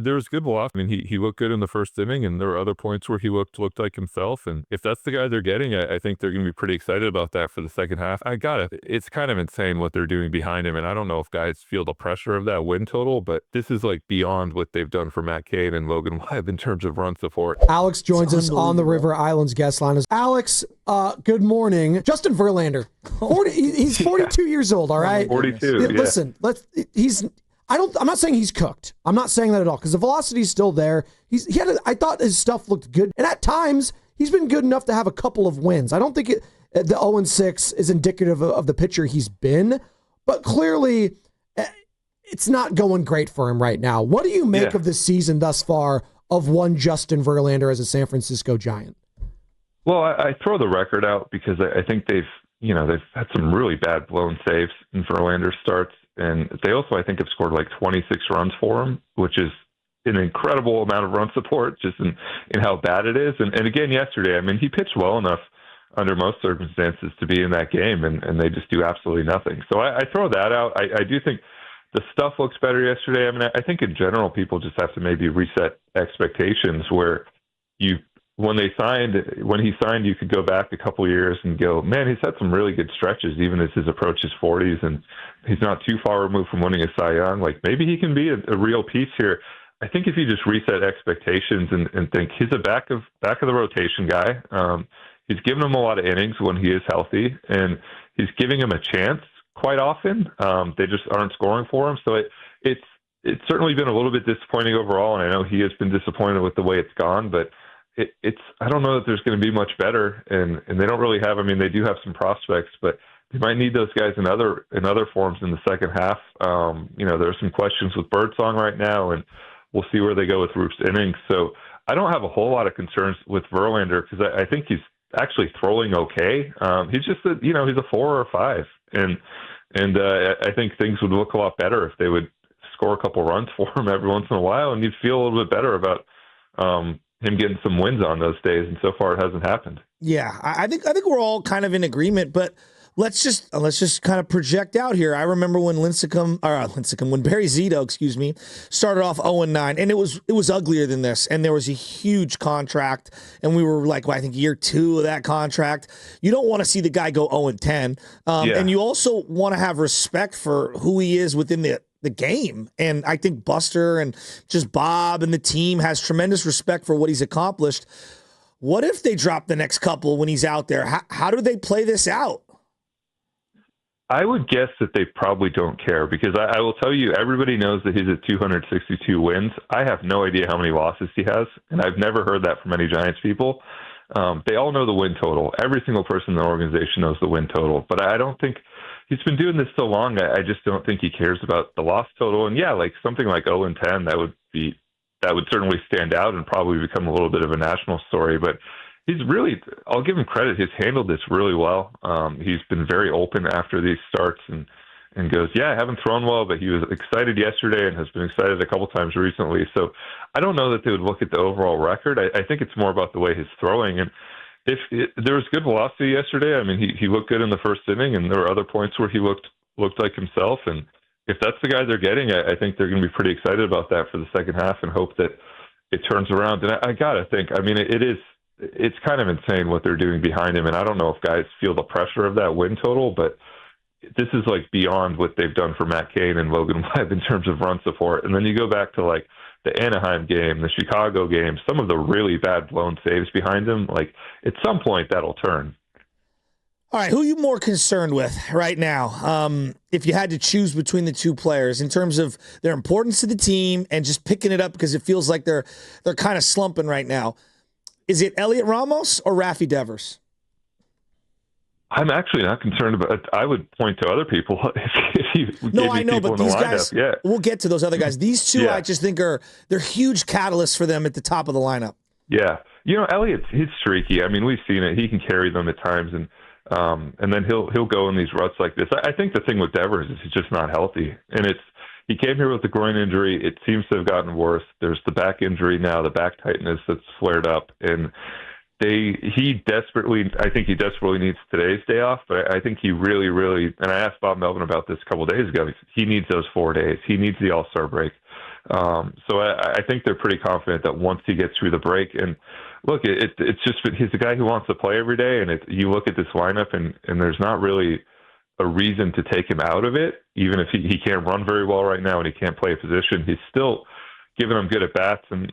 There was good velocity. I mean, he looked good in the first inning, and there were other points where he looked like himself. And if that's the guy they're getting, I think they're going to be pretty excited about that for the second half. I got it. It's kind of insane what they're doing behind him, and I don't know if guys feel the pressure of that win total, but this is like beyond what they've done for Matt Cain and Logan Webb in terms of run support. Alex joins us on the River Islands guest line. Alex, good morning. Justin Verlander, he's 42 years old. All right, 42. Listen, I'm not saying he's cooked. I'm not saying that at all because the velocity is still there. I thought his stuff looked good, and at times he's been good enough to have a couple of wins. I don't think the 0-6 is indicative of the pitcher he's been, but clearly it's not going great for him right now. What do you make of the season thus far of one Justin Verlander as a San Francisco Giant? Well, I throw the record out because I think they've had some really bad blown saves in Verlander starts. And they also, I think, have scored like 26 runs for him, which is an incredible amount of run support just in how bad it is. And again, yesterday, I mean, he pitched well enough under most circumstances to be in that game, and they just do absolutely nothing. So I throw that out. I do think the stuff looks better yesterday. I mean, I think in general, people just have to maybe reset expectations where when he signed, you could go back a couple of years and go, man, he's had some really good stretches, even as his approach his 40s, and he's not too far removed from winning a Cy Young. Like, maybe he can be a real piece here. I think if you just reset expectations and think he's a back of the rotation guy, he's given him a lot of innings when he is healthy, and he's giving him a chance quite often. They just aren't scoring for him. So it's certainly been a little bit disappointing overall, and I know he has been disappointed with the way it's gone, but I don't know that there's going to be much better, and they don't really have. I mean, they do have some prospects, but they might need those guys in other forms in the second half. There's some questions with Birdsong right now, and we'll see where they go with Roop's innings. So I don't have a whole lot of concerns with Verlander because I think he's actually throwing okay. He's just he's a 4 or a 5, and I think things would look a lot better if they would score a couple runs for him every once in a while, and you'd feel a little bit better about him getting some wins on those days, and so far it hasn't happened. Yeah, I think we're all kind of in agreement, but let's just kind of project out here. I remember when when Barry Zito, started off 0-9, and it was uglier than this, and there was a huge contract, and we were like, I think year 2 of that contract. You don't want to see the guy go 0-10, and you also want to have respect for who he is within the game. And I think Buster and just Bob and the team has tremendous respect for what he's accomplished. What if they drop the next couple when he's out there? How do they play this out? I would guess that they probably don't care because I will tell you, everybody knows that he's at 262 wins. I have no idea how many losses he has, and I've never heard that from any Giants people. They all know the win total. Every single person in the organization knows the win total, but I don't think he's been doing this so long. I just don't think he cares about the loss total. And yeah, like something like 0-10, that would certainly stand out and probably become a little bit of a national story. But he's really, I'll give him credit. He's handled this really well. He's been very open after these starts and goes, yeah, I haven't thrown well, but he was excited yesterday and has been excited a couple times recently. So I don't know that they would look at the overall record. I think it's more about the way he's throwing. And there was good velocity yesterday. I mean, he looked good in the first inning, and there were other points where he looked like himself. And if that's the guy they're getting, I think they're going to be pretty excited about that for the second half and hope that it turns around. And I got to think, I mean, it's kind of insane what they're doing behind him. And I don't know if guys feel the pressure of that win total, but this is like beyond what they've done for Matt Cain and Logan Webb in terms of run support. And then you go back to like the Anaheim game, the Chicago game, some of the really bad blown saves behind him. Like at some point that'll turn. All right, who are you more concerned with right now? If you had to choose between the two players in terms of their importance to the team and just picking it up because it feels like they're kind of slumping right now. Is it Elliot Ramos or Raffy Devers? I'm actually not concerned about it. I would point to other people if you No, I know, but these guys, yeah. We'll get to those other guys. These two, I just think they're huge catalysts for them at the top of the lineup. Yeah. He's streaky. I mean, we've seen it. He can carry them at times, and then he'll go in these ruts like this. I think the thing with Devers is he's just not healthy, and he came here with a groin injury. It seems to have gotten worse. There's the back injury now, the back tightness that's flared up, and he desperately needs today's day off, but I think he really, really, and I asked Bob Melvin about this a couple of days ago, he needs those 4 days. He needs the All-Star break. So I think they're pretty confident that once he gets through the break, and look, it's just he's a guy who wants to play every day, and you look at this lineup, and there's not really a reason to take him out of it, even if he can't run very well right now and he can't play a position. He's still giving them good at bats, and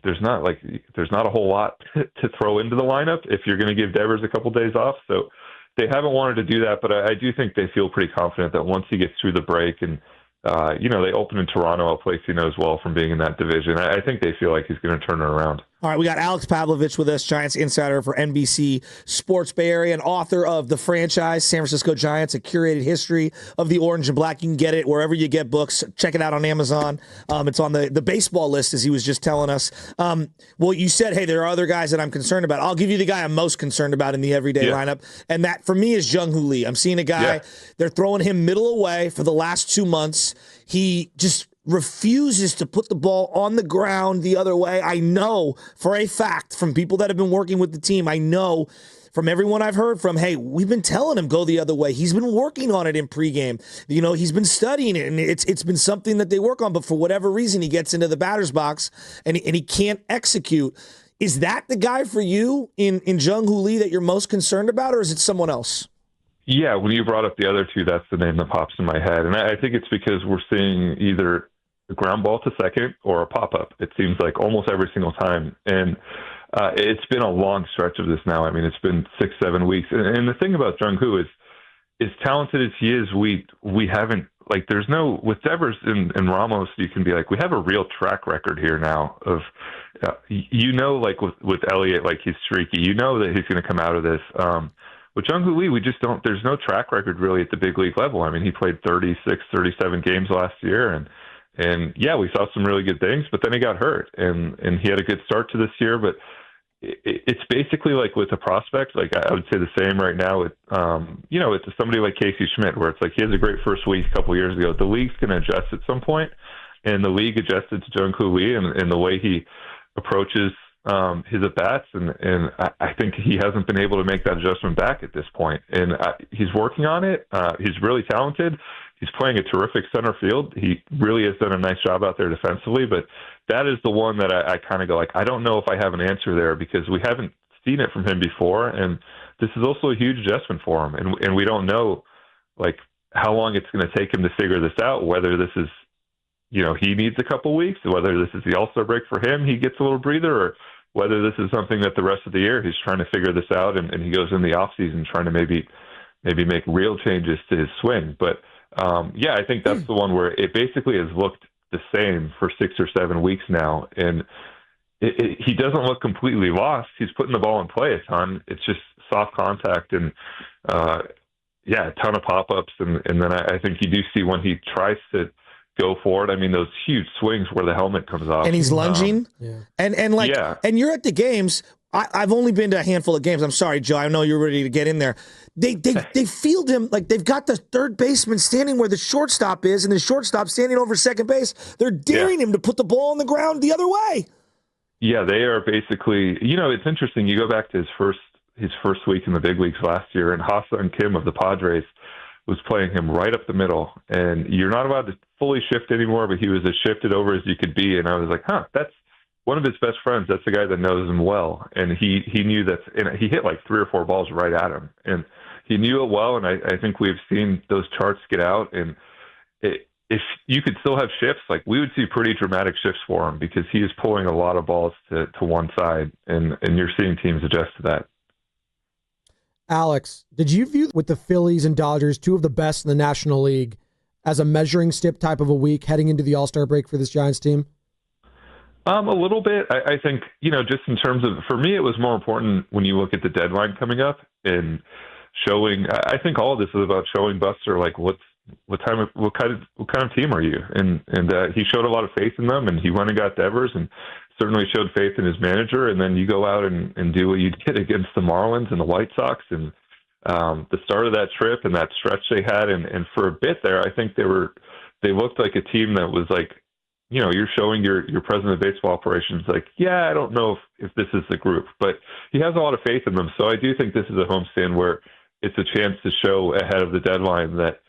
there's not a whole lot to throw into the lineup if you're going to give Devers a couple days off. So they haven't wanted to do that, but I do think they feel pretty confident that once he gets through the break, and they open in Toronto, a place he knows well from being in that division, I think they feel like he's going to turn it around. All right, we got Alex Pavlovic with us, Giants insider for NBC Sports Bay Area, and author of The Franchise, San Francisco Giants, a curated history of the orange and black. You can get it wherever you get books. Check it out on Amazon. It's on the baseball list, as he was just telling us. Well, you said, hey, there are other guys that I'm concerned about. I'll give you the guy I'm most concerned about in the everyday lineup, and that, for me, is Jung Ho Lee. I'm seeing a guy, they're throwing him middle away for the last 2 months. He just refuses to put the ball on the ground the other way. I know for a fact from people that have been working with the team, I know from everyone I've heard from, hey, we've been telling him go the other way. He's been working on it in pregame. He's been studying it, and it's been something that they work on, but for whatever reason, he gets into the batter's box and he can't execute. Is that the guy for you in Jung Ho Lee that you're most concerned about, or is it someone else? Yeah, when you brought up the other two, that's the name that pops in my head. And I think it's because we're seeing either a ground ball to second or a pop-up, it seems like, almost every single time. And it's been a long stretch of this now. I mean, it's been 6-7 weeks. And the thing about Jung Ho is, as talented as he is, we haven't, like, there's no, with Devers and Ramos, you can be like, we have a real track record here now of, like with Elliot, like, he's streaky. That he's going to come out of this. With Jung Ho Lee, we just don't, there's no track record really at the big league level. I mean, he played 36, 37 games last year, and yeah, we saw some really good things, but then he got hurt, and he had a good start to this year, but it's basically like with a prospect, like I would say the same right now with, it's somebody like Casey Schmidt, where it's like he has a great first week a couple years ago. The league's going to adjust at some point, and the league adjusted to Jung Ho Lee and the way he approaches his at-bats, and I think he hasn't been able to make that adjustment back at this point. And he's working on it. He's really talented. He's playing a terrific center field. He really has done a nice job out there defensively, but that is the one that I kind of go like, I don't know if I have an answer there, because we haven't seen it from him before, and this is also a huge adjustment for him, and we don't know like how long it's going to take him to figure this out, whether this is, he needs a couple weeks, whether this is the All-Star break for him, he gets a little breather, or whether this is something that the rest of the year he's trying to figure this out, and he goes in the offseason trying to maybe make real changes to his swing. But I think that's the one where it basically has looked the same for 6 or 7 weeks now, and he doesn't look completely lost. He's putting the ball in play a ton. It's just soft contact and a ton of pop-ups, and then I think you do see when he tries to go forward, I mean, those huge swings where the helmet comes off. And he's lunging. And you're at the games. I've only been to a handful of games. I'm sorry, Joe. I know you're ready to get in there. They field him like they've got the third baseman standing where the shortstop is, and the shortstop standing over second base. They're daring him to put the ball on the ground the other way. Yeah, they are basically, it's interesting. You go back to his first week in the big leagues last year, and Ha-Seong Kim of the Padres was playing him right up the middle, and you're not allowed to fully shift anymore, but he was as shifted over as you could be. And I was like, that's one of his best friends. That's the guy that knows him well. And he knew that, and he hit like 3 or 4 balls right at him, and he knew it well. And I think we've seen those charts get out, and if you could still have shifts, like we would see pretty dramatic shifts for him, because he is pulling a lot of balls to one side, and you're seeing teams adjust to that. Alex, did you view with the Phillies and Dodgers, 2 of the best in the National League, as a measuring stick type of a week heading into the All-Star break for this Giants team? A little bit. I think, just in terms of, for me, it was more important when you look at the deadline coming up and showing, I think all of this is about showing Buster, like, what kind of team are you? And he showed a lot of faith in them, and he went and got Devers, and certainly showed faith in his manager. And then you go out and do what you did against the Marlins and the White Sox, and the start of that trip and that stretch they had. And for a bit there, I think they looked like a team that was like, you're showing your president of baseball operations, like, I don't know if this is the group, but he has a lot of faith in them. So I do think this is a homestand where it's a chance to show ahead of the deadline that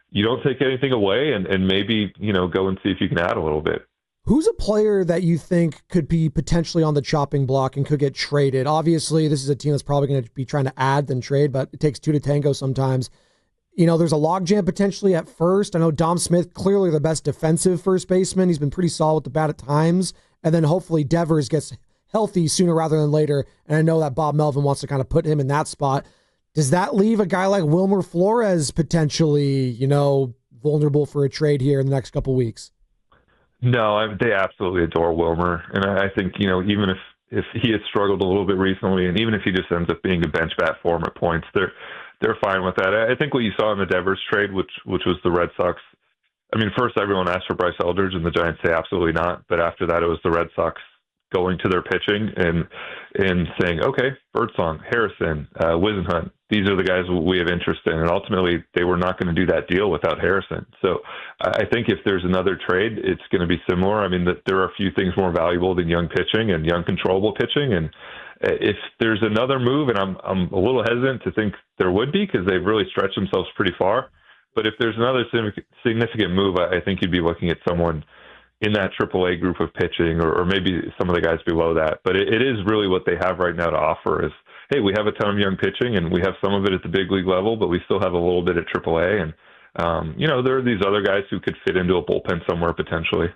you don't take anything away, and maybe, go and see if you can add a little bit. Who's a player that you think could be potentially on the chopping block and could get traded? Obviously, this is a team that's probably going to be trying to add than trade, but it takes two to tango sometimes. There's a logjam potentially at first. I know Dom Smith, clearly the best defensive first baseman. He's been pretty solid with the bat at times. And then hopefully Devers gets healthy sooner rather than later. And I know that Bob Melvin wants to kind of put him in that spot. Does that leave a guy like Wilmer Flores potentially, vulnerable for a trade here in the next couple weeks? No, they absolutely adore Wilmer. And I think, even if he has struggled a little bit recently, and even if he just ends up being a bench bat for him at points, they're fine with that. I think what you saw in the Devers trade, which was the Red Sox, first everyone asked for Bryce Eldridge, and the Giants say absolutely not. But after that, it was the Red Sox going to their pitching and saying, okay, Birdsong, Harrison, Wisenhunt, these are the guys we have interest in. And ultimately, they were not going to do that deal without Harrison. So I think if there's another trade, it's going to be similar. That there are a few things more valuable than young pitching and young controllable pitching. And if there's another move, and I'm a little hesitant to think there would be because they've really stretched themselves pretty far. But if there's another significant move, I think you'd be looking at someone in that AAA group of pitching, or maybe some of the guys below that. But it is really what they have right now to offer is, hey, we have a ton of young pitching, and we have some of it at the big league level, but we still have a little bit at AAA. And, there are these other guys who could fit into a bullpen somewhere potentially.